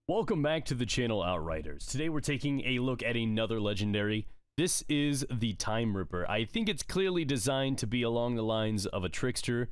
Welcome back to the channel, Outriders. Today we're taking a look at another legendary. This is the Time Ripper. I think it's clearly designed to be along the lines of a Trickster,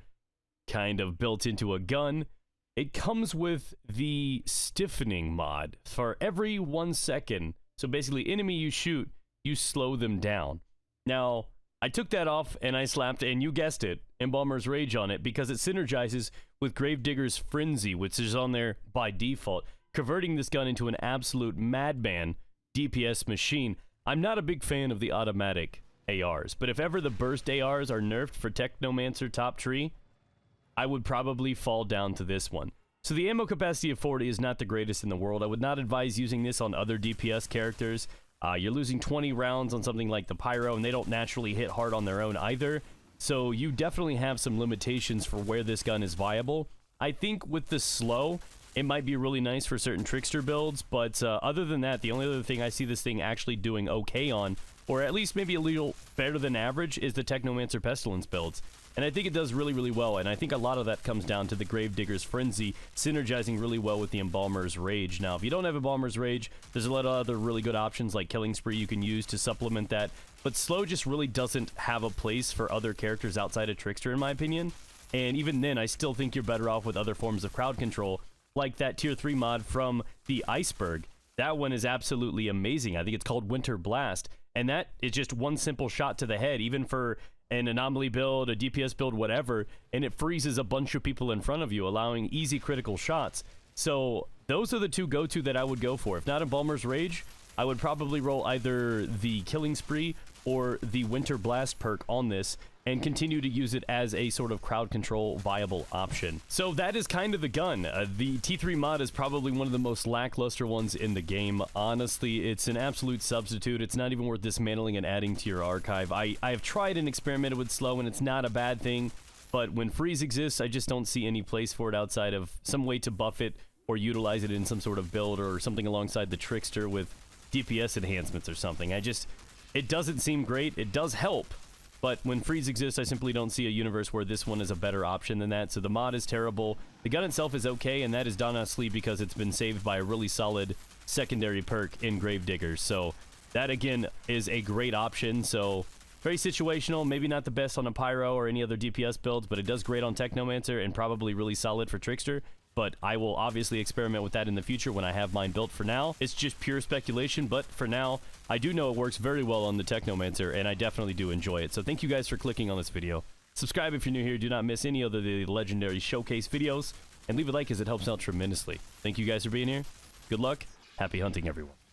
kind of built into a gun. It comes with the stiffening mod for every 1 second. So basically, enemy you shoot, you slow them down. Now, I took that off and I slapped, and you guessed it, Embalmer's Rage on it because it synergizes with Gravedigger's Frenzy, which is on there by default, converting this gun into an absolute madman DPS machine. I'm not a big fan of the automatic ARs, but if ever the burst ARs are nerfed for Technomancer top tree, I would probably fall down to this one. So the ammo capacity of 40 is not the greatest in the world. I would not advise using this on other DPS characters. You're losing 20 rounds on something like the Pyro, and they don't naturally hit hard on their own either. So you definitely have some limitations for where this gun is viable. I think with the slow, it might be really nice for certain Trickster builds, but other than that, the only other thing I see this thing actually doing okay on, or at least maybe a little better than average, is the Technomancer Pestilence builds. And I think it does really, really well, and I think a lot of that comes down to the Gravedigger's Frenzy synergizing really well with the Embalmer's Rage. Now, if you don't have Embalmer's Rage, there's a lot of other really good options like Killing Spree you can use to supplement that, but slow just really doesn't have a place for other characters outside of Trickster, in my opinion. And even then, I still think you're better off with other forms of crowd control, like that tier 3 mod from the Iceberg. That one is absolutely amazing. I think it's called Winter Blast, and that is just one simple shot to the head, even for an anomaly build, a DPS build, whatever, and it freezes a bunch of people in front of you, allowing easy critical shots. So those are the two go-to that I would go for. If not Embalmer's Rage, I would probably roll either the Killing Spree or the Winter Blast perk on this and continue to use it as a sort of crowd control viable option. So that is kind of the gun. The T3 mod is probably one of the most lackluster ones in the game. Honestly, it's an absolute substitute. It's not even worth dismantling and adding to your archive. I have tried and experimented with slow, and it's not a bad thing, but when freeze exists, I just don't see any place for it outside of some way to buff it or utilize it in some sort of build or something alongside the Trickster with DPS enhancements or something. It doesn't seem great. It does help, but when freeze exists, I simply don't see a universe where this one is a better option than that. So the mod is terrible. The gun itself is okay, and that is honestly because it's been saved by a really solid secondary perk in Gravedigger. So that, again, is a great option. So very situational, maybe not the best on a Pyro or any other DPS builds, but it does great on Technomancer and probably really solid for Trickster. But I will obviously experiment with that in the future when I have mine built. For now, it's just pure speculation, but for now, I do know it works very well on the Technomancer, and I definitely do enjoy it. So thank you guys for clicking on this video. Subscribe if you're new here, do not miss any of the legendary showcase videos, and leave a like as it helps out tremendously. Thank you guys for being here. Good luck. Happy hunting, everyone.